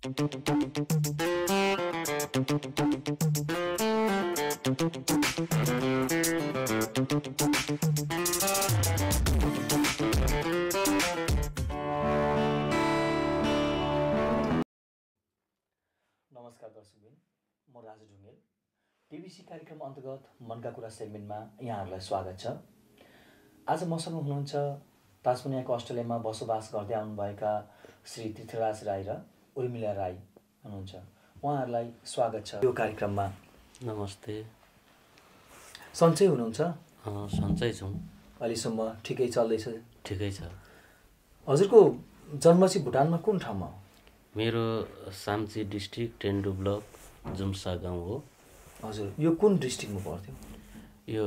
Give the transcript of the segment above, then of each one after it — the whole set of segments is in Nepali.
नमस्कार दर्शकबिन, म राजु ढुङ्गेल। टिबिसी कार्यक्रम अन्तर्गत मनका कुरा सेगमेन्टमा यहाँहरूलाई स्वागत छ। आज मसँग हुनुहुन्छ ताजपुनियाको अस्ट्रेलियामा बसोबास गर्दै आउनुभएका श्री तीर्थराज राई र उर्मिला राई हुनुहुन्छ। उहाँहरूलाई स्वागत छ यो कार्यक्रममा। नमस्ते। सन्चै हुनुहुन्छ? सन्चै छौँ। अहिलेसम्म ठिकै चल्दैछ? ठिकै छ। हजुरको जन्म चाहिँ भुटानमा कुन ठाउँमा हो? मेरो साम्ची डिस्ट्रिक्ट टेन्डु ब्लक जुम्सा गाउँ हो। हजुर, यो कुन डिस्ट्रिक्टमा पर्थ्यो? यो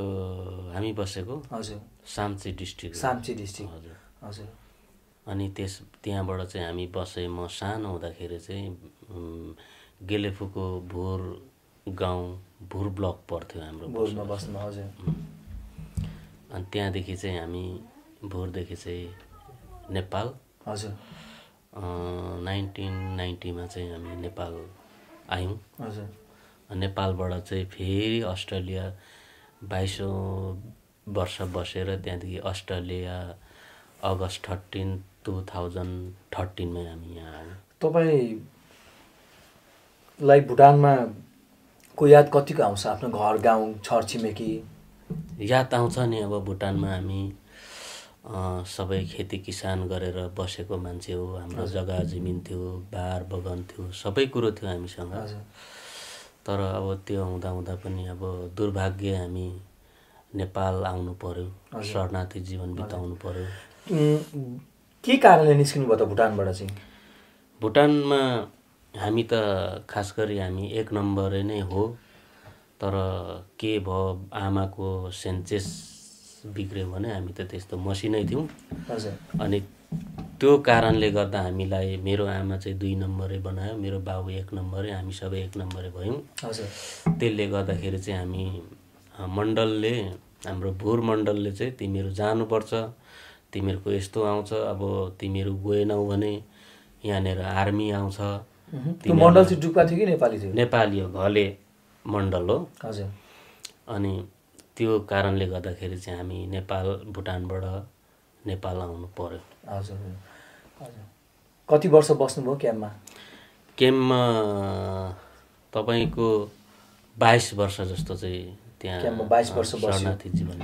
हामी बसेको हजुर साम्ची डिस्ट्रिक्ट। साम्ची डिस्ट्रिक्ट। हजुर हजुर। अनि त्यहाँबाट चाहिँ हामी बसे। म सानो हुँदाखेरि चाहिँ गेलेफुको भुर गाउँ भुर ब्लक पर्थ्यो हाम्रो। भुरमा बस्नु। हजुर। अनि त्यहाँदेखि चाहिँ हामी भुरदेखि चाहिँ नेपाल। हजुर। 1990मा चाहिँ हामी नेपाल आयौँ। हजुर। नेपालबाट चाहिँ फेरि अस्ट्रेलिया 22औँ वर्ष बसेर त्यहाँदेखि अस्ट्रेलिया अगस्ट 13, 2013मै हामी यहाँ आयौँ। तपाईँलाई भुटानमा को याद कतिको आउँछ? आफ्नो घर गाउँ छरछिमेकी याद आउँछ नि। अब भुटानमा हामी सबै खेती किसान गरेर बसेको मान्छे हो। हाम्रो जग्गा जमिन थियो, बार बगान थियो, सबै कुरो थियो हामीसँग। तर अब त्यो हुँदा पनि अब दुर्भाग्य हामी नेपाल आउनु पर्यो, शरणार्थी जीवन बिताउनु पर्यो। के कारणले निस्किनु भयो त भुटानबाट चाहिँ? भुटानमा हामी त खास गरी हामी 1 नम्बरै नै हो। तर के भयो, आमाको सेन्सेस बिग्रियो भने हामी त त्यस्तो मसिनै थियौँ। अनि त्यो कारणले गर्दा हामीलाई मेरो आमा चाहिँ 2 नम्बरै बनायो, मेरो बाबु 1 नम्बरै, हामी सबै 1 नम्बरै भयौँ। त्यसले गर्दाखेरि चाहिँ हामी मण्डलले, हाम्रो भुर मण्डलले चाहिँ तिमीहरू जानुपर्छ, तिमीहरूको यस्तो आउँछ, अब तिमीहरू गएनौ भने यहाँनिर आर्मी आउँछ। त्यो मण्डल चाहिँ डुक्पा थियो कि नेपाली थियो? नेपाली हो, घले मण्डल हो। हजुर। अनि त्यो कारणले गर्दाखेरि चाहिँ हामी भुटानबाट नेपाल आउनु पर्यो। हजुर। हजुर। कति वर्ष बस्नुभयो क्याम्पमा? क्याम्पमा तपाईँको 22 वर्ष जस्तो चाहिँ त्यहाँ क्याम्पमा 22 वर्ष शरणार्थी जीवन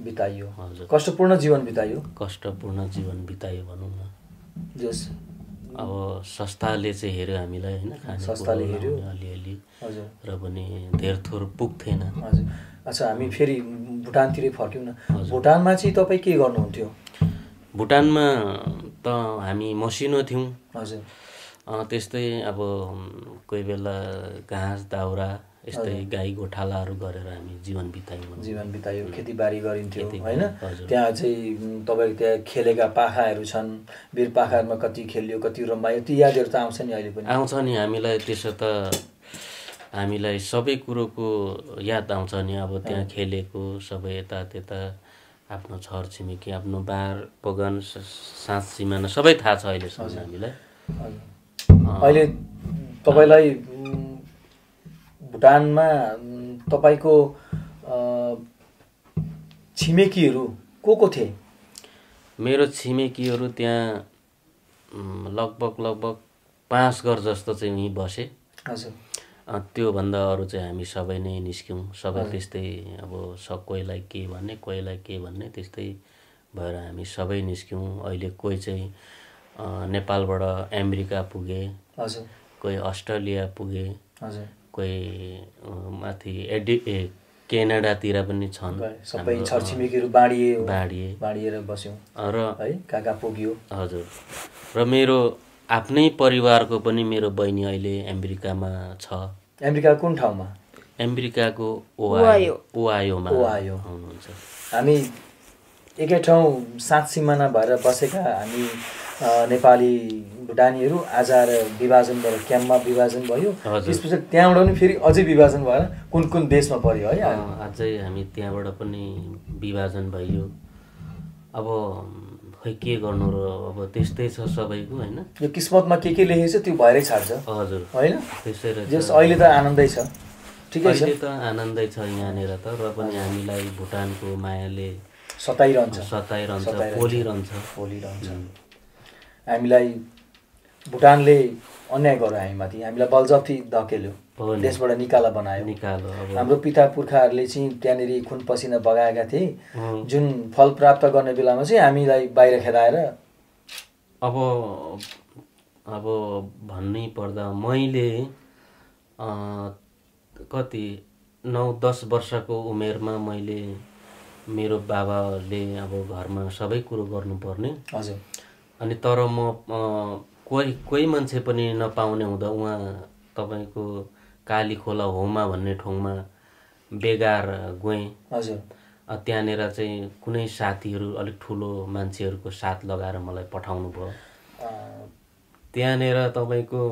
बिताइयो। हजुर। कष्टपूर्ण जीवन बिताइयो। कष्टपूर्ण जीवन बितायो भनौँ न। जस अब संस्थाले चाहिँ हेऱ्यो हामीलाई, होइन, संस्थाले हेऱ्यो अलिअलि। हजुर। र पनि धेर थोर पुग्थेन। हजुर। अच्छा, हामी फेरि भुटानतिरै फर्क्यौँ न। भुटानमा चाहिँ तपाईँ के गर्नुहुन्थ्यो? भुटानमा त हामी मसिनो थियौँ। हजुर। त्यस्तै अब कोही बेला घाँस दाउरा यस्तै गाई गोठालाहरू गरेर हामी जीवन बितायौँ। खेतीबारी गरिन्थ्यो, होइन? त्यहाँ चाहिँ तपाईँको त्यहाँ खेलेका पाखाहरू छन्, वीर पाखाहरूमा कति खेलियो, कति रमायो, ती यादहरू त आउँछ नि अहिले पनि? आउँछ नि। हामीलाई त्यसो त हामीलाई सबै कुरोको याद आउँछ नि। अब त्यहाँ खेलेको सबै यतात्यता आफ्नो छरछिमेकी, आफ्नो बार बगान, साँझ सिमाना सबै थाहा छ अहिलेसम्म हामीलाई। अहिले तपाईँलाई भुटानमा तपाईँको छिमेकीहरू को थिए? मेरो छिमेकीहरू त्यहाँ लगभग 5 घर जस्तो चाहिँ यहीँ बसे। हजुर। त्योभन्दा अरू चाहिँ हामी सबै नै निस्क्यौँ। सबै त्यस्तै अब कोहीलाई के भन्ने, कोहीलाई के भन्ने, त्यस्तै भएर हामी सबै निस्क्यौँ। अहिले कोही चाहिँ नेपालबाट अमेरिका पुगे, कोही अस्ट्रेलिया पुगे, कोही माथि क्यानाडातिर पनि छन्। सबै छरछिमेकीहरू बाँडिएर बस्यौँ र है, कहाँ पुग्यो। हजुर। र मेरो आफ्नै परिवारको पनि मेरो बहिनी अहिले अमेरिकामा छ। अमेरिका कुन ठाउँमा? अमेरिकाको ओहायोमा हुनुहुन्छ। हामी एकै ठाउँ सात सिमाना भएर बसेका हामी नेपाली भुटानीहरू आज आएर विभाजन भएर क्याम्पमा विभाजन भयो। त्यसपछि त्यहाँबाट पनि फेरि अझै विभाजन भएर कुन कुन देशमा पर्यो है। अझै हामी त्यहाँबाट पनि विभाजन भयो। अब खै के गर्नु र अब त्यस्तै छ सबैको होइन। यो किस्मतमा के लेखेको छ त्यो भएरै छाड्छ हजुर होइन। त्यसै रहेछ। जस अहिले त आनन्दै छ, ठिकै छ, अहिले त आनन्दै छ यहाँनिर त, र पनि हामीलाई भुटानको मायाले सताइरहन्छ, पोलिरहन्छ। हामीलाई भुटानले अन्याय गर्यो हामीमाथि, हामीलाई बलजफ्ती धकेल्यो, देशबाट निकाला बनायो। हाम्रो पिता पुर्खाहरूले चाहिँ त्यहाँनिर खुन पसिना बगाएका थिए, जुन फल प्राप्त गर्ने बेलामा चाहिँ हामीलाई बाहिर खेदाएर अब भन्नै पर्दा मैले कति 9-10 वर्षको उमेरमा मैले मेरो बाबाले अब घरमा सबै कुरो गर्नुपर्ने। हजुर। अनि तर म कोही मान्छे पनि नपाउने हुँदा उहाँ तपाईँको काली खोला होमा भन्ने ठाउँमा बेगार गएँ। हजुर। त्यहाँनिर चाहिँ कुनै साथीहरू अलिक ठुलो मान्छेहरूको साथ लगाएर मलाई पठाउनु भयो। त्यहाँनिर तपाईँको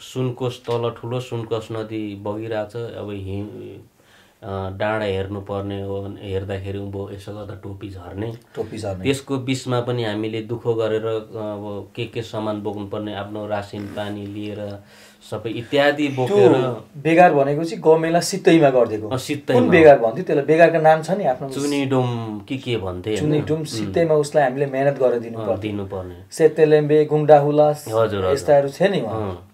सुनकोस तल ठुलो सुनकोस नदी बगिरहेछ। अब डाँडा हेर्नुपर्ने हो, हेर्दाखेरि उँभो यसो गर्दा टोपी झर्ने। त्यसको बिचमा पनि हामीले दुःख गरेर अब के सामान बोक्नुपर्ने, आफ्नो रासिन पानी लिएर सबै इत्यादि बोकेर। बेगार भनेको चाहिँ गमेला सित्तैमा गरिदिएको। कुन बेगार भन्थ्यो त्यसलाई? बेगारको नाम छ नि आफ्नो, चुनिडुम के भन्थे, चुनिडुम। सित्तैमा उसलाई हामीले मेहनत गरेर दिनुपर्ने। सेतेलेम्बे, गुङडाहुलास यस्ताहरू छ नि वहाँ।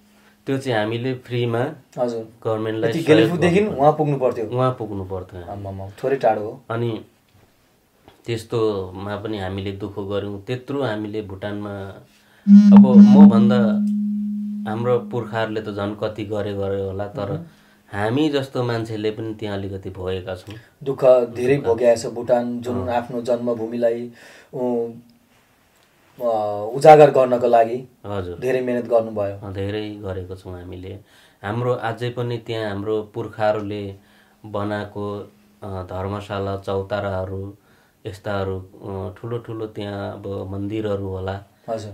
त्यो चाहिँ हामीले फ्रीमा हजुर गभर्मेन्टलाई गेलेफुदेखि उहाँ पुग्नु पर्थ्यो। थोरै टाढो हो। अनि त्यस्तोमा पनि हामीले दुःख गऱ्यौँ, त्यत्रो हामीले भुटानमा। अब मभन्दा हाम्रो पुर्खाहरूले त झन् कति गरे होला, तर हामी जस्तो मान्छेले पनि त्यहाँ अलिकति भोगेका छौँ, दुःख धेरै भोगेको छ। भुटान जुन आफ्नो जन्मभूमिलाई उजागर गर्नको लागि हजुर धेरै मेहनत गर्नुभयो, धेरै गरेको छौँ हामीले। हाम्रो अझै पनि त्यहाँ हाम्रो पुर्खाहरूले बनाएको धर्मशाला, चौताराहरू यस्ताहरू ठुलो ठुलो त्यहाँ अब मन्दिरहरू होला,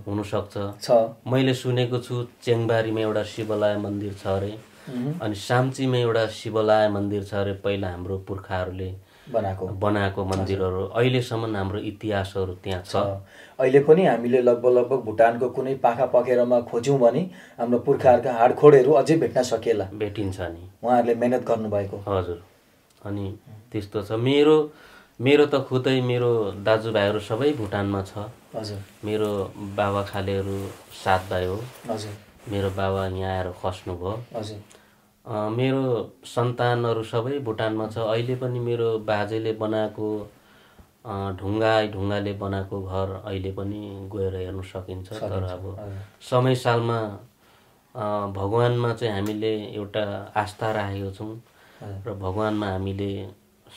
हुनसक्छ। मैले सुनेको छु चेङबारीमा एउटा शिवलाय मन्दिर छ अरे, अनि साम्चीमा एउटा शिवलाय मन्दिर छ अरे। पहिला हाम्रो पुर्खाहरूले बनाएको मन्दिरहरू अहिलेसम्म हाम्रो इतिहासहरू त्यहाँ छ। अहिले पनि हामीले लगभग भुटानको कुनै पाखा पखेरामा खोज्यौँ भने हाम्रो पुर्खाहरूका हाडखोडहरू अझै भेट्न सकिएला, भेटिन्छ नि, उहाँहरूले मेहनत गर्नुभएको। हजुर। अनि त्यस्तो छ। मेरो त खुदै मेरो दाजुभाइहरू सबै भुटानमा छ। हजुर। मेरो बाबा खालेहरू 7 भाइ हो। हजुर। मेरो बाबा यहाँ आएर खस्नुभयो। हजुर। मेरो सन्तानहरू सबै भुटानमा छ। अहिले पनि मेरो बाजेले बनाएको ढुङ्गाले बनाएको घर अहिले पनि गएर हेर्न सकिन्छ। तर अब समय सालमा भगवानमा चाहिँ हामीले एउटा आस्था राखेको छौँ, र भगवानमा हामीले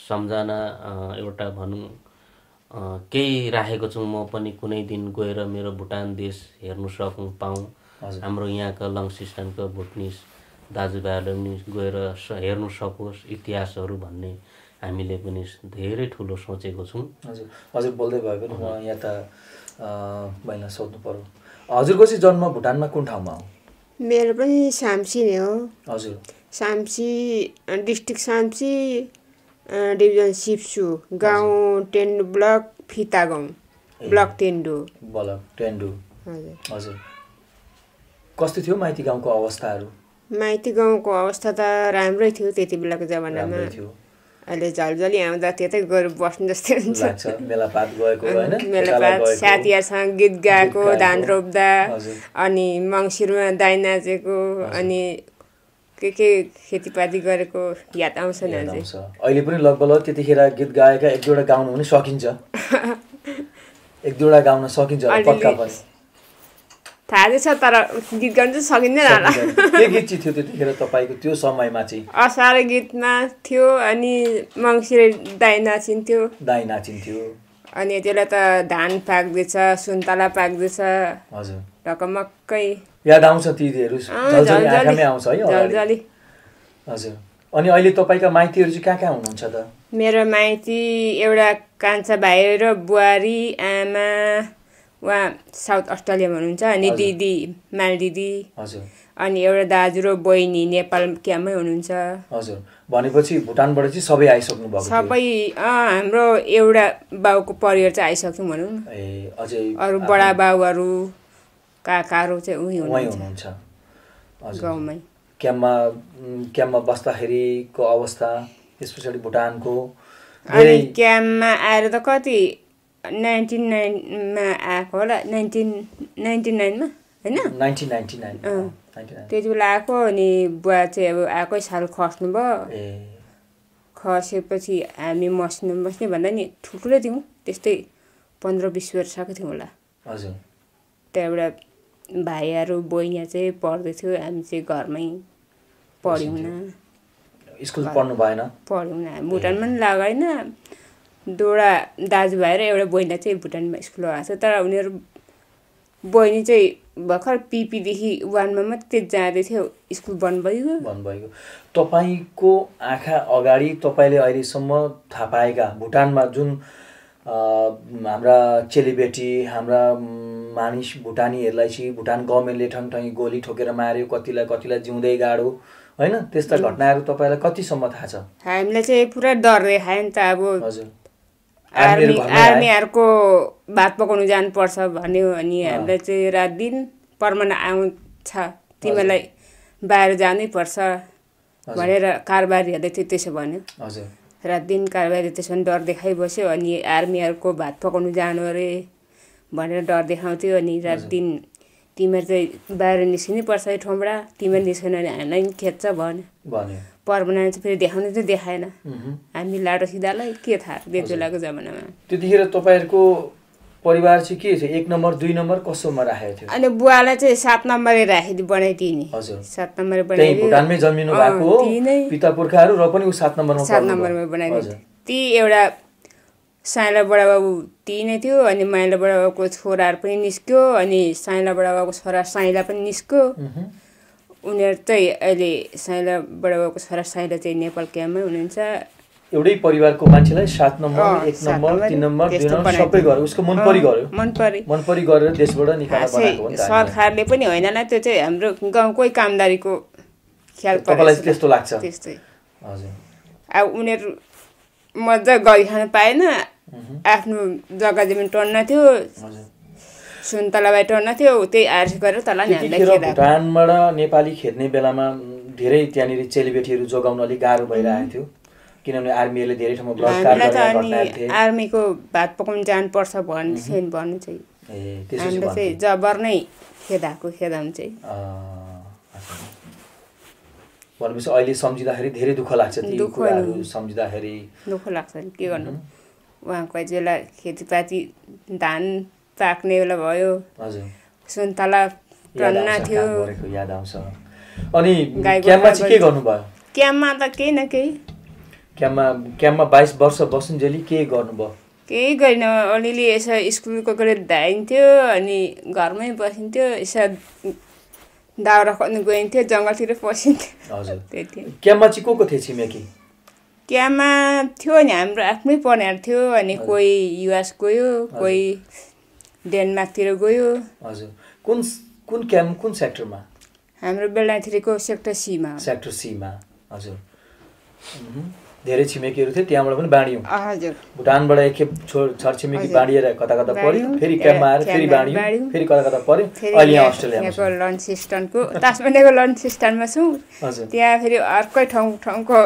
सम्झना एउटा भनौँ केही राखेको छौँ। म पनि कुनै दिन गएर मेरो भुटान देश हेर्नु पाऊँ। हाम्रो यहाँका लङसिस्टानका भुटनिस दाजुभाइहरूले पनि गएर हेर्नु सकोस् इतिहासहरू भन्ने हामीले पनि धेरै ठुलो सोचेको छौँ। हजुर बोल्दै भयो भने म यहाँ त बहिनीलाई सोध्नु पर्यो, हजुरको चाहिँ जन्म भुटानमा कुन ठाउँमा हो? मेरो पनि साम्ची नै हो। हजुर। साम्ची डिस्ट्रिक्ट साम्ची, डिभिजन सिप्सु, गाउँ टेन्डु ब्लक, फिता गाउँ, ब्लक टेन्डु। हजुर। कस्तो थियो माइती गाउँको अवस्थाहरू? माइती गाउँको अवस्था त राम्रै थियो त्यति बेलाको जमानामा। अहिले झलझली आउँदा त्यतै गएर बस्नु जस्तै हुन्छ। मेलापात गएको हैन? मेलापात, साथीहरूसँग गीत गाएको, धान रोप्दा, अनि मङ्सिरमा दाइ नाचेको, अनि के खेतीपाती गरेको याद आउँछ नि अझै। अहिले पनि लगभग त्यतिखेर गीत गाएका एक दुईवटा गाउनु पनि सकिन्छ। एक दुईवटा गाउन सकिन्छ पक्का पनि। थाहा चाहिँ छ तर गीत गाउनु चाहिँ सकिँदैन होला। के गीत चाहिँ थियो त्यतिखेर तपाईँको त्यो समयमा चाहिँ? असारे गीतमा थियो, अनि मङ्सिरे दाइ नाचिन्थ्यो। अनि त्यसलाई त धान पाक्दैछ, सुन्तला पाक्दैछ। हजुर। ढकमक्कै याद आउँछ तीहरू, झलझली आँखामै आउँछ है? झलझली। हजुर। अनि अहिले तपाईँका माइतीहरू चाहिँ कहाँ हुनुहुन्छ त? मेरो माइती एउटा कान्छा भाइ र बुहारी, आमा उहाँ साउथ अस्ट्रेलियामा हुनुहुन्छ, अनि दिदी माल दिदी। हजुर। अनि एउटा दाजु र बहिनी नेपाल क्याम्पमै हुनुहुन्छ। हजुर, भनेपछि भुटानबाट चाहिँ सबै आइसक्नु भएको थियो? सबै हाम्रो एउटा बाउको परिवार चाहिँ आइसक्यो भनौँ न। ए अझै अरू बडा बाउहरू काकाहरू चाहिँ उही हुनुहुन्छ गाउँमै। क्याम्पमा बस्दाखेरिको अवस्था, त्यस पछाडि भुटानको अनि क्याम्पमा आएर त कति 99 आएको होला, 1999 मा होइन, 1999 त्यति बेला आएको। अनि बुवा चाहिँ अब आएकै साल खस्नुभयो। खसेपछि हामी बस्ने भन्दा नि ठुल्ठुलै थियौँ, त्यस्तै 15-20 वर्षको थियौँ होला। हजुर, त्यहाँबाट भाइहरू बहिनीहरू चाहिँ पढ्दै थियो, हामी चाहिँ घरमै पढ्यौँ न। स्कुल पढ्नु भएन? पढ्यौँ न, भुटानमा पनि लगाएन। दुईवटा दाजुभाइ र एउटा बहिनी चाहिँ भुटानमा स्कुल लगाएको थियो, तर उनीहरू बहिनी चाहिँ भर्खर पिपीदेखि 1 मा मात्रै जाँदै थियो, स्कुल बन्द भइगयो। तपाईँको आँखा अगाडि तपाईँले अहिलेसम्म थाहा पाएका भुटानमा जुन हाम्रा चेलीबेटी, हाम्रा मानिस भुटानीहरूलाई चाहिँ भुटान गभर्मेन्टले ठङठङी गोली ठोकेर मार्यो, कतिलाई जिउँदै गाडो, होइन, त्यस्ता घटनाहरू तपाईँलाई कतिसम्म थाहा छ? हामीलाई चाहिँ पुरा डर देखायो नि त। अब हजुर, आर्मीहरूको भात पकाउनु जानुपर्छ भन्यो अनि हामीलाई चाहिँ रात दिन पर्मनेन्ट आउँछ, तिमीलाई बाहिर जानै पर्छ भनेर कारबारीहरूले चाहिँ त्यसो भन्यो। रात दिन कारबारी त्यसो भने डर देखाइबस्यो। अनि आर्मीहरूको भात पकाउनु जानु अरे भनेर डर देखाउँथ्यो। अनि रात दिन तिमीहरू चाहिँ बाहिर निस्किनै पर्छ यो ठाउँबाट, तिमीहरू निस्केन भने हामीलाई पनि खेद्छ भन्यो। पर्मनेन्ट चाहिँ फेरि देखाउनु चाहिँ देखाएन। हामी लाडो सिधालाई के थाहा त्यति बेलाको जमानामा। त्यतिखेर तपाईँहरूको परिवार चाहिँ के छ? 1 नम्बर 2 नम्बर कसोमा राखेको थियो? अनि बुवालाई चाहिँ 7 नम्बरै बनाइदिए नि। 7 नम्बर बनाइदिए। भुटानमै जन्मिनु भएको हो पिता पुर्खाहरू, र पनि ऊ 7 नम्बरमा बनाइदिए। ती एउटा साइला बडाबाबु ती नै थियो। अनि माइला बडाबाबुको छोराहरू पनि निस्क्यो। अनि साइला बडाबाबुको छोरा साइला पनि निस्क्यो। उनीहरू चाहिँ अहिले साइला बडाबाबुको छोरा साइला चाहिँ नेपाल क्याम्पमै हुनुहुन्छ। एउटै परिवारको मान्छेलाई 7 नम्बर 1 नम्बर 3 नम्बर 2 नम्बर सबै गऱ्यो, उसको मन परि गरेर देशबाट निकालेर बनाएको हो नि त। सरकारले पनि होइनला, त्यो चाहिँ हाम्रो गाउँकै कामदारीको ख्याल परेको। तपाईलाई त्यस्तो लाग्छ? त्यस्तै। हजुर, अब उनीहरू मजा गरी खान पाएन, आफ्नो जग्गा जमिन टन्न थियो, सुन्तलाबाई टन्न थियो, त्यही आर्स गरेर तल नि हामीलाई खेदाएको। भुटानबाट नेपाली खेद्ने बेलामा धेरै त्यहाँनिर चेलीबेटीहरू जोगाउन अलिक गाह्रो भइरहेको थियो, किनभने आर्मीहरूले धेरै ठाउँमा बलात्कार गर्ने घटनाहरू थिए। आर्मीको भात पकाउनु जानुपर्छ भन्नु चाहिँ हामीले चाहिँ जबर नै खेदाउनु चाहिँ। भनेपछि अहिले सम्झिँदाखेरि धेरै दुःख लाग्छ, ती कुराहरू सम्झिँदाखेरि दुःख लाग्छ। के गर्नु, उहाँको बेला खेतीपाती धान पाक्ने बेला भयो, सुन्तला टन्ना थियो, याद आउँछ। अनि क्याम्पमा चाहिँ के गर्नुभयो? क्याम्पमा त केही न केही, क्याम्पमा 22 वर्ष बसुन्जेली के गर्नुभयो? केही गरिन, अलिअलि यसो स्कुलको गरेर धाइन्थ्यो, अनि घरमै बसिन्थ्यो, यसो दाउरा खोज्नु गइन्थ्यो, जङ्गलतिर पसिन्थ्यो। हजुर, त्यति। क्याम्पमा चाहिँ को थिए छिमेकी? क्याम्पमा थियो नि हाम्रो आफ्नै पढ्नेहरू थियो। अनि कोही युएस गयो, कोही डेनमार्कतिर गयो। हजुर, कुन क्याम्प कुन सेक्टरमा? हाम्रो बेलडाँथीको सेक्टर सीमा। सेक्टर सीमा। हजुर, धेरै छिमेकीहरू थिए, त्यहाँबाट पनि बाँडियौँ। हजुर, भुटानबाट एकखेप छरछिमेकी बाँडिएर कता पऱ्यो, फेरि क्याम्पमा आएर फेरि बाँडियौँ, फेरि कता पऱ्यो, अहिले यहाँ अस्ट्रेलियामा लन्च सिस्टमको तासमानियाको लन्च सिस्टममा छौँ। त्यहाँ फेरि अर्कै ठाउँको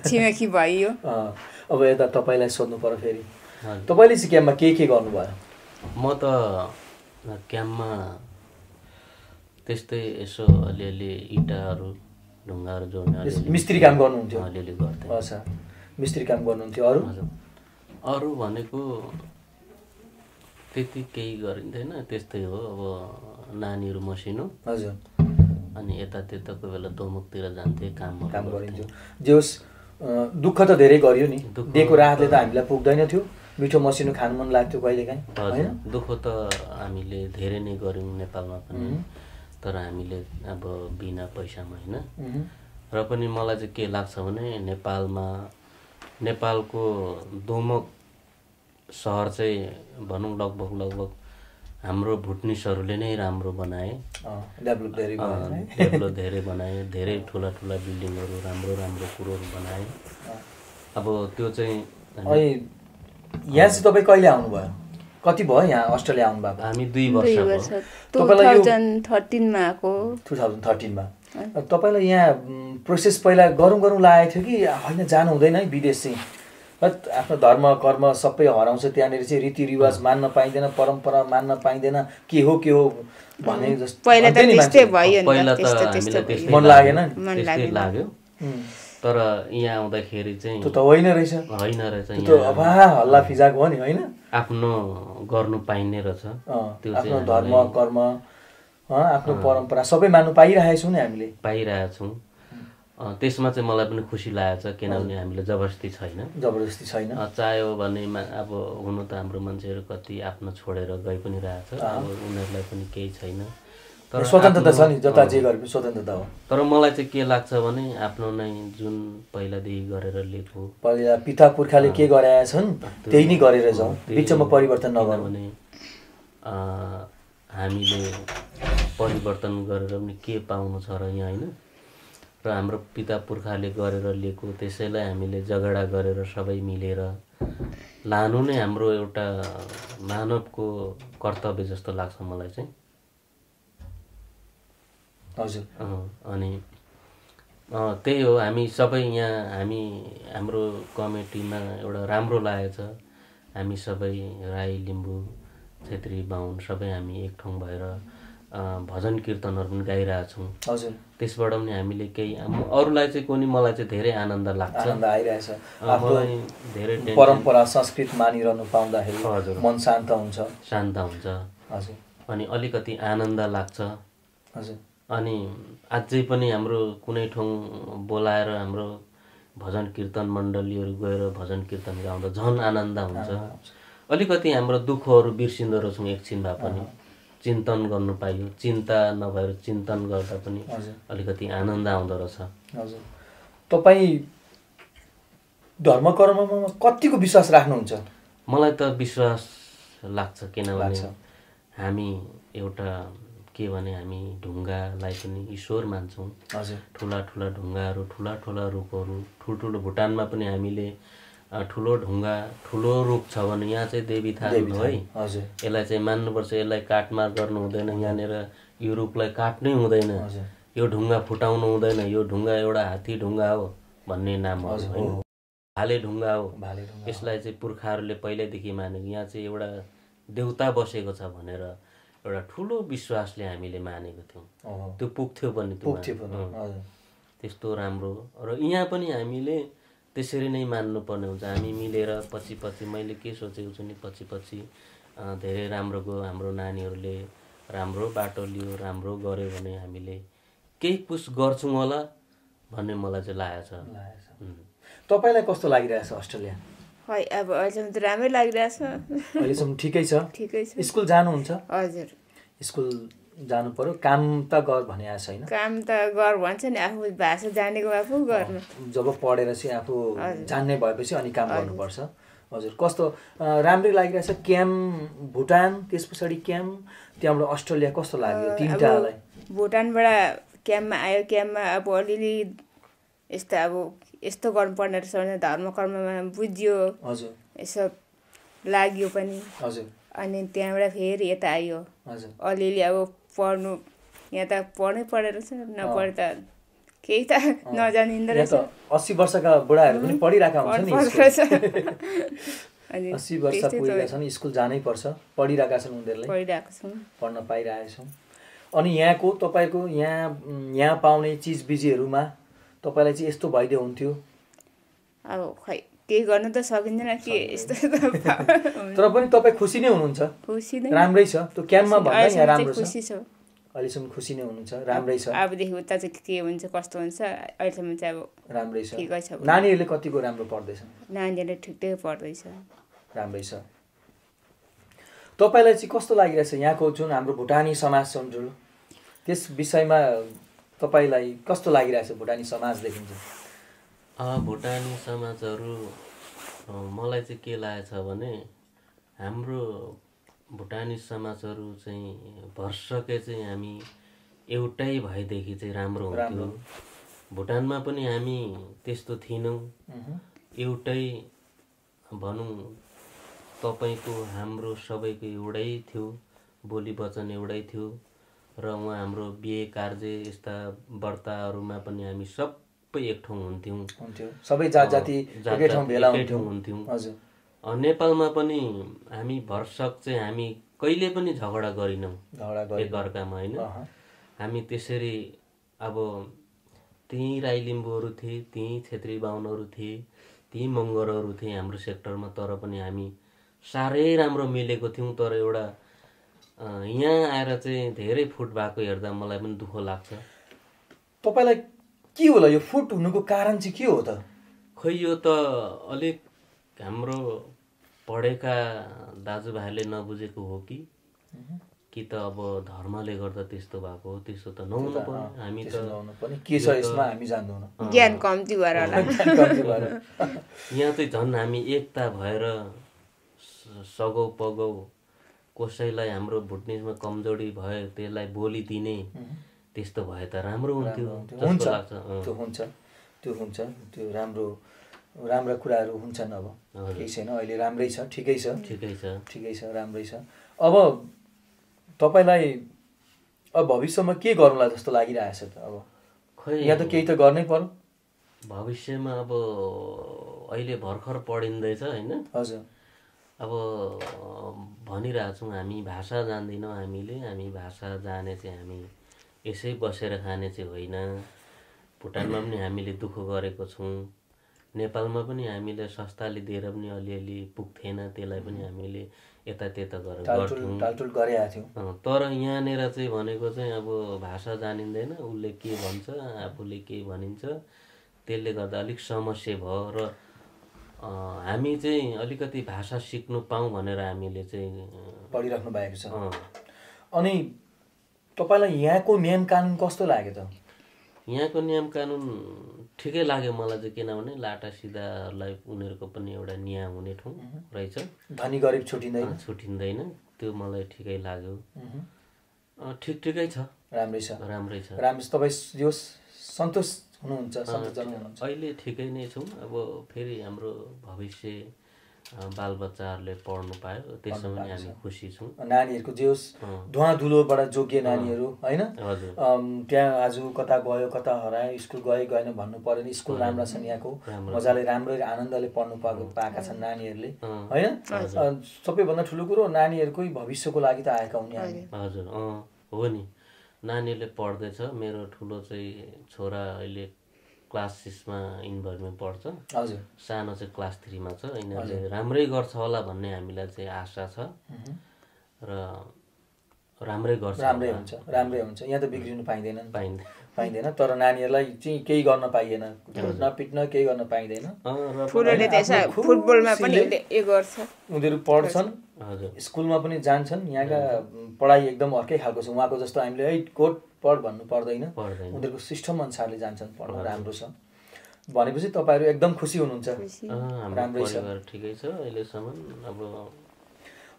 छिमेकी भइयो। अब यता तपाईँलाई सोध्नु पर्यो फेरि, तपाईँले चाहिँ क्याम्पमा के गर्नुभयो? म त क्याम्पमा त्यस्तै यसो अलिअलि इँटाहरू ढुङ्गाहरू जोड्ने मिस्त्री काम गर्नुहुन्थ्यो? अलिअलि गर्थेँ। अच्छा, मिस्त्री काम गर्नुहुन्थ्यो। अरू भनेको त्यति केही गरिन्थेन, त्यस्तै हो। अब नानीहरू मसिनो। हजुर, अनि यता त्यताको बेला दोमुकतिर जान्थे, काम गरिन्थ्यो। जे होस्, दुःख त धेरै गरियो नि, दिएको राहतले त हामीलाई पुग्दैन थियो। मिठो मसिनो खानु मन लाग्थ्यो कहिलेकाहीँ, होइन? दुःख त हामीले धेरै नै गऱ्यौँ नेपालमा पनि, तर हामीले अब बिना पैसामा होइन। र पनि मलाई चाहिँ के लाग्छ भने नेपालको दोमक सहर चाहिँ भनौँ लगभग हाम्रो भुटनिसहरूले नै राम्रो बनाए, डेभलप धेरै बनाए, धेरै ठुला ठुला बिल्डिङहरू, राम्रो राम्रो कुरोहरू बनाए। अब त्यो चाहिँ यहाँ चाहिँ तपाईँ कहिले आउनुभयो? कति भयो यहाँ अस्ट्रेलिया आउनुभएको? हामी 2 वर्ष भयो। 2013 आएको। 2013 मा तपाईँलाई यहाँ प्रोसेस पहिला गरौँ लागेको थियो कि होइन जानु हुँदैन है विदेश चाहिँ, आफ्नो धर्म कर्म सबै हराउँछ त्यहाँनिर चाहिँ, रीतिरिवाज मान्न पाइँदैन, परम्परा मान्न पाइँदैन, के हो भने जस्तो पहिला त त्यस्तै भयो नि, पहिला त हामीलाई त्यस्तै मन लागेन त्यस्तै लाग्यो। तर यहाँ आउँदाखेरि चाहिँ त्यो त होइन रहेछ, त्यो अब हल्ला फिजाको हो नि होइन, आफ्नो गर्नु पाइने रहेछ, त्यो चाहिँ आफ्नो धर्म कर्म आफ्नो परम्परा सबै मान्नु पाइरहेको छौँ नि हामीले, पाइरहेछौँ। त्यसमा चाहिँ मलाई पनि खुसी लागेको छ, किनभने हामीले जबरजस्ती छैन। चाह्यो भने अब हुनु त हाम्रो मान्छेहरू कति आफ्नो छोडेर गइ पनि रहेछ, अब उनीहरूलाई पनि केही छैन, तर स्वतन्त्रता छ नि, जता जे गरे पनि स्वतन्त्रता हो। तर मलाई चाहिँ के लाग्छ भने आफ्नो नै जुन पहिलादेखि गरेर लिएको, पहिला पिता पुर्खाले के गरेका छन् त्यही नै गरेर जाउँ, बिचमा परिवर्तन नगरौँ भने हामीले परिवर्तन गरेर पनि के पाउनु छ र यहाँ होइन। र हाम्रो पिता पुर्खाले गरेर लिएको त्यसैलाई हामीले झगडा गरेर सबै मिलेर लानु नै हाम्रो एउटा मानवको कर्तव्य जस्तो लाग्छ मलाई चाहिँ। हजुर। अनि त्यही हो, हामी सबै यहाँ हाम्रो कमिटीमा एउटा राम्रो लागेको छ, हामी सबै राई लिम्बू छेत्री बाहुन सबै हामी एक ठाउँ भएर भजन कीर्तनहरू पनि गाइरहेछौँ। हजुर। त्यसबाट पनि हामीले केही अरूलाई चाहिँ कुनै मलाई चाहिँ धेरै आनन्द लाग्छ, आनन्द आइरहेछ, मलाई धेरै परम्परा संस्कृति मानिरहनु पाउँदाखेरि हजुर मन शान्त हुन्छ। हजुर। अनि अलिकति आनन्द लाग्छ। हजुर। अनि अझै पनि हाम्रो कुनै ठाउँ बोलाएर हाम्रो भजन कीर्तन मण्डलीहरू गएर भजन कीर्तन गाउँदा झन् आनन्द हुन्छ। अलिकति हाम्रो दुःखहरू बिर्सिँदो रहेछौँ एकछिन भए पनि, चिन्तन गर्नु पाइयो, चिन्ता नभएर चिन्तन गर्दा पनि अलिकति आनन्द आउँदो रहेछ। हजुर। तपाईँ धर्म कर्ममा कतिको विश्वास राख्नुहुन्छ? मलाई त विश्वास लाग्छ, किनभने हामी एउटा के भने हामी ढुङ्गालाई पनि ईश्वर मान्छौँ। हजुर। ठुला ठुला ढुङ्गाहरू, ठुला ठुला रुखहरू, ठुल्ठुलो भुटानमा पनि हामीले ठुलो ढुङ्गा ठुलो रुख छ भने यहाँ चाहिँ देवी थाल्नु है, यसलाई चाहिँ मान्नुपर्छ, यसलाई काटमार गर्नु हुँदैन, यहाँनिर यो रुखलाई काट्नै हुँदैन, यो ढुङ्गा फुटाउनु हुँदैन, यो ढुङ्गा एउटा हात्ती ढुङ्गा हो भन्ने नाम हो, भाले ढुङ्गा हो, यसलाई चाहिँ पुर्खाहरूले पहिल्यैदेखि मानेको, यहाँ चाहिँ एउटा देउता बसेको छ भनेर एउटा ठुलो विश्वासले हामीले मानेको थियौँ, त्यो पुग्थ्यो पनि त्यस्तो राम्रो। र यहाँ पनि हामीले त्यसरी नै मान्नुपर्ने हुन्छ, हामी मिलेर पछि मैले के सोचेको छु नि, पछि धेरै राम्रो गयो, हाम्रो नानीहरूले राम्रो बाटो लियो, राम्रो गऱ्यो भने हामीले केही कुछ गर्छौँ होला भन्ने मलाई चाहिँ लागेको छ। तपाईँलाई कस्तो लागिरहेछ अस्ट्रेलिया? खै अब अहिलेसम्म त राम्रै लागिरहेछ, अहिलेसम्म ठिकै छ। स्कुल जानुहुन्छ? हजुर। स्कुल जानु पर्यो, काम त गर भने छैन, काम त गर भन्छ नि, आफू भाषा जानेको आफू गर्नु, जब पढेर चाहिँ आफू जान्ने भएपछि अनि काम गर्नुपर्छ। हजुर। कस्तो राम्रै लागिरहेछ? क्याम्प भुटान, त्यस पछाडि क्याम्प, त्यहाँबाट अस्ट्रेलिया कस्तो लाग्यो तिनटालाई? भुटानबाट क्याम्पमा आयो, क्याम्पमा अब अलिअलि यस्तो गर्नुपर्ने रहेछ भने धर्म कर्ममा बुझ्यो। हजुर। यसो लाग्यो पनि। हजुर। अनि त्यहाँबाट फेरि यता आयो। हजुर। अलिअलि अब पढ्नु, यहाँ त पढ्नै पढेर रहेछ, नपढे त केही त नजानिँदो रहेछ। 80 वर्षका बुढाहरू पनि पढिरहेका हुन्छ नि, 80 वर्ष पुगेका छन्, स्कुल जानै पर्छ, पढिरहेका छन् उनीहरूले, पढिरहेका छौँ, पढ्न पाइरहेका छौँ। अनि यहाँको तपाईँको यहाँ पाउने चिजबिजीहरूमा तपाईँलाई चाहिँ यस्तो भइदियो हुन्थ्यो? अब खै केही गर्नु त सकिँदैन के यस्तो तर पनि तपाईँ खुसी नै हुनुहुन्छ? खुसी नै, राम्रै छ त्यो क्याम्पमा भन्दा यहाँ राम्रो छ? खुसी छ, अहिलेसम्म खुसी नै हुनुहुन्छ, राम्रै छ। अबदेखि उता चाहिँ के हुन्छ कस्तो हुन्छ अहिलेसम्म चाहिँ अब राम्रै छ, ठिकै छ। नानीहरूले कतिको राम्रो पढ्दैछन्? नानीहरूले ठिकै पढ्दैछ, राम्रै छ। तपाईँलाई चाहिँ कस्तो लागिरहेछ यहाँको जुन हाम्रो भुटानी समाज छ त्यस विषयमा तपाईँलाई कस्तो लागिरहेछ? भुटानी समाज देखिन्छ, भुटानी समाजहरू मलाई चाहिँ के लागेको छ भने हाम्रो भुटानी समाजहरू चाहिँ भरसकै चाहिँ हामी एउटै भएदेखि चाहिँ राम्रो हुन्थ्यो। भुटानमा पनि हामी त्यस्तो थिएनौँ, एउटै भनौँ तपाईँको हाम्रो सबैको एउटै थियो, बोली वचन एउटै थियो र उहाँ हाम्रो बिहे कार्य यस्ता व्रतहरूमा पनि हामी सबै एक ठाउँ हुन्थ्यौँ, सबै जात जाति एकै ठाउँ भेला हुन्थ्यौँ। नेपालमा पनि हामी भरसक चाहिँ हामी कहिले पनि झगडा गरिनौँ एकअर्कामा, होइन। हामी त्यसरी अब त्यहीँ राई लिम्बूहरू थिए, त्यहीँ छेत्री बाहुनहरू थिए, त्यहीँ मगरहरू थिए हाम्रो सेक्टरमा, तर पनि हामी साह्रै राम्रो मिलेको थियौँ। तर एउटा यहाँ आएर चाहिँ धेरै फुट भएको हेर्दा मलाई पनि दुःख लाग्छ। तपाईँलाई के होला यो फुट हुनुको कारण चाहिँ के हो त? खै यो त अलिक हाम्रो पढेका दाजुभाइले नबुझेको हो कि त अब धर्मले गर्दा त्यस्तो भएको हो, त्यस्तो त नहुनु पर्ने। हामी त के छ यसमा हामी जान्दैनौँ, ज्ञान कम्ती भएर होला। यहाँ चाहिँ झन् हामी एकता भएर सगौ पगौ कसैलाई हाम्रो भुटनिजमा कमजोरी भयो त्यसलाई बोली दिने त्यस्तो भए त राम्रो हुन्थ्यो जस्तो लाग्छ। त्यो हुन्छ, त्यो राम्रा कुराहरू हुन्छन्। अब केही छैन, अहिले राम्रै छ, ठिकै छ, राम्रै छ। अब तपाईँलाई अब भविष्यमा के गर्नुलाई जस्तो लागिरहेछ त? अब खै यहाँ त केही त गर्नै पर्यो भविष्यमा। अब अहिले भर्खर पढिँदैछ, होइन। हजुर। अब भनिरहेछौँ हामी भाषा जान्दैनौँ, हामी भाषा जाने चाहिँ हामी यसै बसेर खाने चाहिँ होइन। भुटानमा पनि हामीले दुःख गरेको छौँ, नेपालमा पनि हामीले संस्थाले दिएर पनि अलिअलि पुग्थेन, त्यसलाई पनि हामीले यतात्यता गरेर गर्थ्यौँ। तर यहाँनिर चाहिँ भनेको चाहिँ अब भाषा जानिँदैन, उसले के भन्छ आफूले के भनिन्छ, त्यसले गर्दा अलिक समस्या भयो र हामी चाहिँ अलिकति भाषा सिक्नु पाऊँ भनेर हामीले चाहिँ पढिराख्नु भएको छ। अनि तपाईँलाई यहाँको नियम कानुन कस्तो लाग्यो त? यहाँको नियम कानुन ठिकै लाग्यो मलाई चाहिँ, किनभने लाटा सिधाहरूलाई उनीहरूको पनि एउटा न्याय हुने ठाउँ रहेछ। धनी गरिब छुटिँदैन, त्यो मलाई ठिकै लाग्यो। ठिकै छ, राम्रै छ। तपाईँ यो सन्तोष हुनुहुन्छ? अहिले ठिकै नै छौँ। अब फेरि हाम्रो भविष्य बालबच्चाहरूले पढ्नु पायो, त्यसमा पनि हामी खुसी छौँ। नानीहरूको जे होस् धुवाधुलोबाट जोगिए नानीहरू, होइन। त्यहाँ आज कता गयो कता हरायो, स्कुल गएन भन्नु परेन, स्कुल राम्रा छन् यहाँको, मजाले राम्रै आनन्दले पढ्नु पाएका छन् नानीहरूले, होइन। सबैभन्दा ठुलो कुरो नानीहरूकै भविष्यको लागि त आएका हुन् यहाँ। हजुर, हो नि, नानीहरूले पढ्दैछ। मेरो ठुलो चाहिँ छोरा अहिले क्लास 6मा इन्भर्समा पढ्छ, हजुर। सानो चाहिँ क्लास 3मा छ। यिनीहरूले राम्रै गर्छ होला भन्ने हामीलाई चाहिँ आशा छ र राम्रै हुन्छ। यहाँ त बिग्रिनु पाइँदैन, तर नानीहरूलाई चाहिँ केही गर्न पाइएन, पिट्न केही गर्न पाइँदैन। फुटबलमा पनि उनीहरू पढ्छन्, स्कुलमा पनि जान्छन्। यहाँका पढाइ एकदम अर्कै खालको छ। उहाँको जस्तो हामीले है कोट पढ भन्नु पर्दैन, उनीहरूको सिस्टम अनुसारले जान्छन्, पढ्न राम्रो छ। भनेपछि तपाईँहरू एकदम खुसी हुनुहुन्छ? राम्रै छ, ठिकै छ अहिलेसम्म।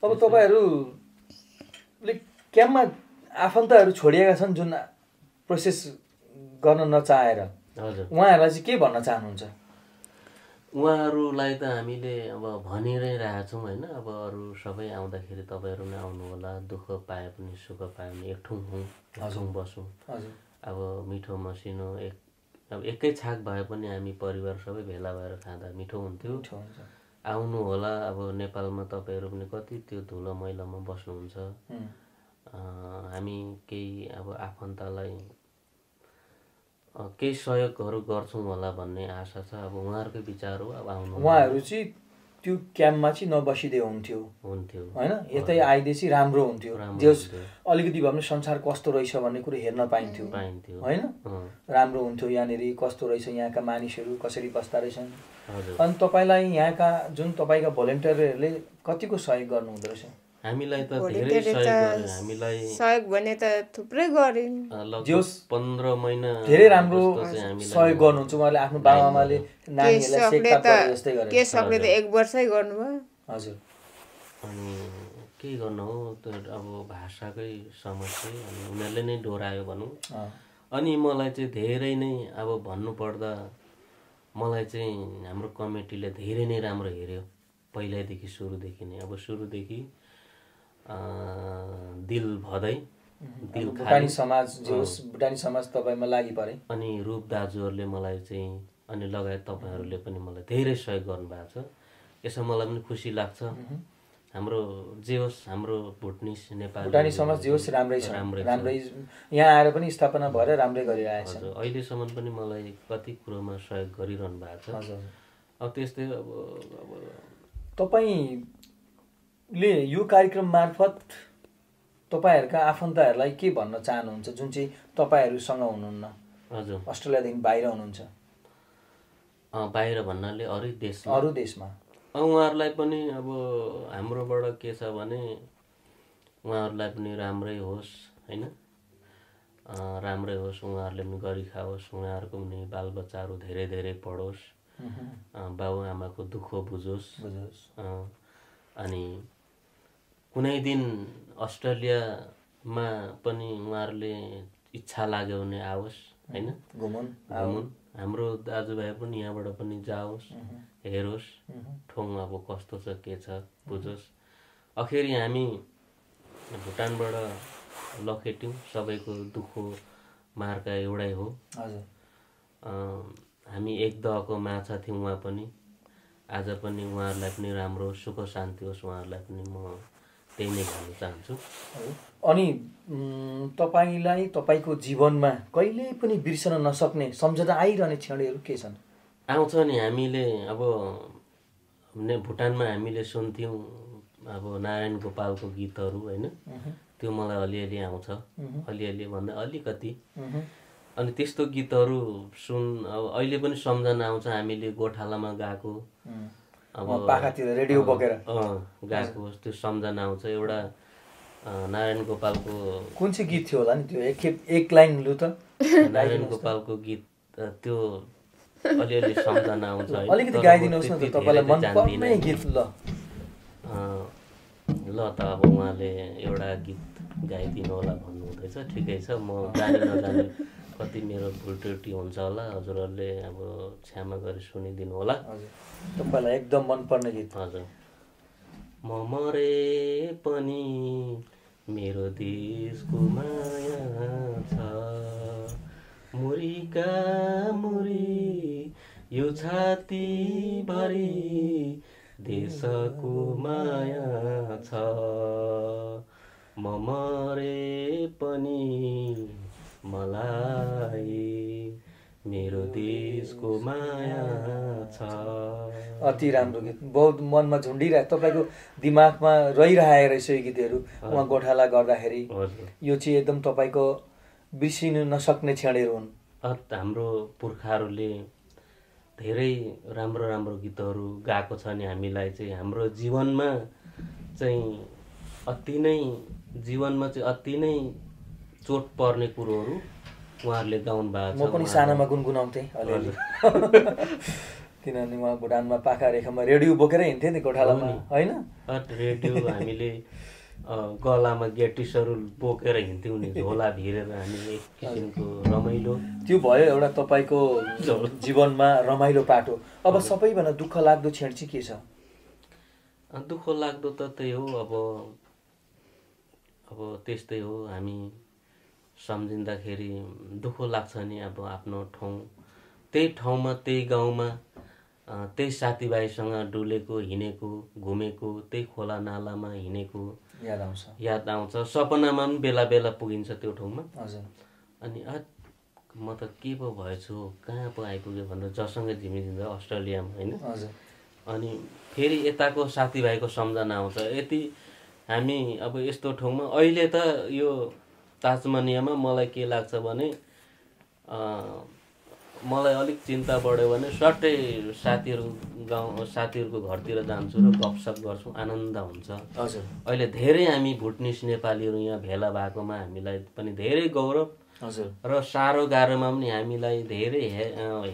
अब तपाईँहरूले क्याम्पमा आफन्तहरू छोडिएका छन् जुन प्रोसेस गर्न नचाहेर, उहाँहरूलाई चाहिँ के भन्न चाहनुहुन्छ? उहाँहरूलाई त हामीले अब भनिरै रहेछौँ, होइन। अब अरू सबै आउँदाखेरि तपाईँहरू नै आउनु होला, दुःख पाए पनि सुख पाए पनि एक ठाउँ बसौँ। अब मिठो मसिनो अब एकै छाक भए पनि हामी परिवार सबै भेला भएर खाँदा मिठो हुन्थ्यो। आउनु होला। अब नेपालमा तपाईँहरू पनि कति त्यो धुलो मैलामा बस्नुहुन्छ। हामी केही अब आफन्तलाई केही सहयोगहरू गर्छौँ होला भन्ने आशा छ। अब उहाँहरूकै विचार हो। अब आउनु उहाँहरू चाहिँ त्यो क्याम्पमा चाहिँ नबसिदिए हुन्थ्यो, होइन। यतै आइदिए चाहिँ राम्रो हुन्थ्यो, जे अलिकति भए पनि संसार कस्तो रहेछ भन्ने कुरो हेर्न पाइन्थ्यो, होइन। राम्रो हुन्थ्यो यहाँनिर कस्तो रहेछ, यहाँका मानिसहरू कसरी बस्दा रहेछन्। अनि तपाईँलाई यहाँका जुन तपाईँका भोलिन्टियरहरूले कतिको सहयोग गर्नुहुँदो रहेछ? हामीलाई त धेरै सहयोग गर्यो। हामीलाई सहयोग भने त थुप्रै गर्यो, लगभग 15 महिना धेरै राम्रो सहयोग गर्नुहुन्छ उहाँले। आफ्नो बाबाआमाले नानीहरूलाई के सकले त 1 वर्षै गर्नुभयो। हजुर। अनि के गर्नु हो त्यो अब भाषाकै समस्या अनि उनीहरूले नै डोरायो भनौँ। अनि मलाई चाहिँ धेरै नै अब भन्नुपर्दा मलाई चाहिँ हाम्रो कमिटीले धेरै नै राम्रो हेऱ्यो पहिल्यैदेखि सुरुदेखि नै। अब सुरुदेखि दिल भदै दिल भुटानी समाज जे होस् भुटानी समाज तपाईँमा लागि परे। अनि रूप दाजुहरूले मलाई चाहिँ अनि लगायत तपाईँहरूले पनि मलाई धेरै सहयोग गर्नुभएको छ। यसमा मलाई पनि खुसी लाग्छ। हाम्रो जे होस् हाम्रो भुटनिस नेपाली भुटानी समाज जे होस् राम्रै छ, राम्रै यहाँ आएर पनि स्थापना भएर राम्रै गरिरहेछ। हजुर अहिलेसम्म पनि मलाई कति कुरोमा सहयोग गरिरहनु भएको छ। हजुर अब त्यस्तै अब तपाईँले यो कार्यक्रम मार्फत तपाईँहरूका आफन्तहरूलाई के भन्न चाहनुहुन्छ जुन चाहिँ तपाईँहरूसँग हुनुहुन्न? हजुर अस्ट्रेलियादेखि बाहिर हुनुहुन्छ। बाहिर भन्नाले अरू देशमा उहाँहरूलाई पनि अब हाम्रोबाट के छ भने उहाँहरूलाई पनि राम्रै होस् होइन, राम्रै होस्, उहाँहरूले पनि गरी खाओस्, उहाँहरूको पनि बालबच्चाहरू धेरै धेरै पढोस्, बाबुआमाको दुःख बुझोस्। अनि कुनै दिन अस्ट्रेलियामा पनि उहाँहरूले इच्छा लाग्यो भने आओस् होइन, घुमुन्। हाम्रो दाजुभाइ पनि यहाँबाट पनि जाओस्, हेरोस् ठाउँ अब कस्तो छ के छ बुझोस्। अखेरि हामी भुटानबाट लखेट्यौँ, सबैको दुःख मार्का एउटै हो। हामी एक दहको माछा थियौँ उहाँ पनि। आज पनि उहाँहरूलाई पनि राम्रो सुख शान्ति होस्, उहाँहरूलाई पनि म त्यही नै भन्न चाहन्छु। अनि तपाईँलाई तपाईँको जीवनमा कहिल्यै पनि बिर्सन नसक्ने सम्झँदा आइरहने क्षणहरू के छन्? आउँछ नि, हामीले अब भुटानमा हामीले सुन्थ्यौँ अब नारायण गोपालको गीतहरू होइन, त्यो मलाई अलिअलि आउँछ, अलिअलि भन्दा अलिकति। अनि त्यस्तो गीतहरू अब अहिले पनि सम्झना आउँछ। हामीले गोठालामा गएको, अब पाखातिर रेडियो बोकेर गएको त्यो सम्झना आउँछ। एउटा नारायण गोपालको कुन चाहिँ गीत थियो होला नि त्यो? एक लाइन लु त। नारायण गोपालको गीत त्यो अलिअलि सम्झना आउँछ। अलिकति गाइदिनुहोस् न त तपाईँलाई मनपर्ने गीत। ल त अब उहाँले एउटा गीत गाइदिनु होला भन्नुहुँदैछ, ठिकै छ। म जानी नजानी कति मेरो भुल त्रुटि हुन्छ होला, हजुरहरूले अब क्षमा गरी सुनिदिनु होला। तपाईँलाई एकदम मनपर्ने गीत? हजुर। म मरे पनि मेरो देशको माया छ, मुरीका मुरी यो छाती भरि देशको माया छ। म मरे पनि मलाई मेरो देशको माया छ। अति राम्रो गीत, बहुत मनमा झुन्डिरहेको, तपाईँको दिमागमा रहिरहेको रहेछ यो गीतहरू उहाँ गोठाला गर्दाखेरि। यो चाहिँ एकदम तपाईँको बिर्सिनु नसक्ने क्षणहरू हुन्। हाम्रो पुर्खाहरूले धेरै राम्रो राम्रो गीतहरू गाएको छ नि हामीलाई चाहिँ हाम्रो जीवनमा चाहिँ अति नै चोट पर्ने कुरोहरू उहाँहरूले गाउनु भएको छ। म पनि सानामा गुनगुनाउँथेँ अलिअलि, किनभने उहाँ भुटानमा पाखा रेखामा रेडियो बोकेर हिँड्थेँ नि गोठालामा होइन। रेडियो हामीले गलामा गेटिसहरू बोकेर हिँड्थ्यौँ नि, झोला भिरेर हामी एक किसिमको रमाइलो। त्यो भयो एउटा तपाईँको जीवनमा रमाइलो पाटो। अब सबैभन्दा दुःख लाग्दो क्षण चाहिँ के छ? दुःख लाग्दो त त्यही हो, अब त्यस्तै हो। हामी सम्झिँदाखेरि दुःख लाग्छ नि। अब आफ्नो ठाउँ, त्यही ठाउँमा, त्यही गाउँमा, त्यही साथीभाइसँग डुलेको, हिँडेको, घुमेको, त्यही खोला नालामा हिँडेको याद आउँछ। सपनामा पनि बेला बेला पुगिन्छ त्यो ठाउँमा। अनि म त के पो भएछु, कहाँ पो आइपुग्यो भनेर जसँग झिमिझिन्छ अस्ट्रेलियामा होइन। अनि फेरि यताको साथीभाइको सम्झना आउँछ। यति हामी अब यस्तो ठाउँमा अहिले त यो तास्मानियामा मलाई के लाग्छ भने मलाई अलिक चिन्ता बढ्यो भने सट्टै साथीहरूको घरतिर जान्छु र गफसफ गर्छु, आनन्द हुन्छ। अहिले धेरै हामी भुटनिस नेपालीहरू यहाँ भेला भएकोमा हामीलाई पनि धेरै गौरव र साह्रो गाह्रोमा पनि हामीलाई धेरै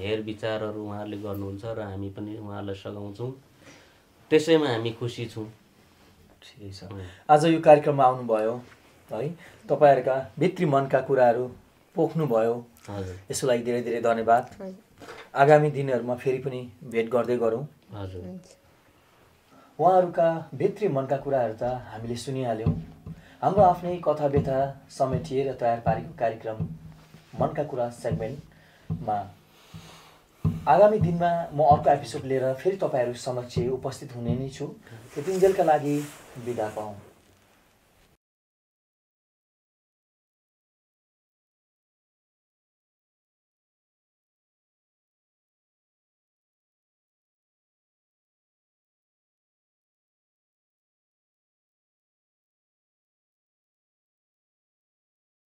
हेर विचारहरू उहाँहरूले गर्नुहुन्छ र हामी पनि उहाँहरूलाई सघाउँछौँ। त्यसैमा हामी खुसी छौँ। ठिकै छ। आज यो कार्यक्रममा आउनुभयो है, तपाईँहरूका भित्री मनका कुराहरू पोख्नुभयो, हजुर यसको लागि धेरै धेरै धन्यवाद। आगामी दिनहरूमा फेरि पनि भेट गर्दै गरौँ। हजुर उहाँहरूका भित्री मनका कुराहरू त हामीले सुनिहाल्यौँ। हाम्रो आफ्नै कथा व्यथा समेटिएर तयार पारेको कार्यक्रम मनका कुरा सेगमेन्टमा आगामी दिनमा म अर्को एपिसोड लिएर फेरि तपाईँहरू समक्ष उपस्थित हुने नै छु। त्यतिन्जेलका लागि बिदा पाऊँ।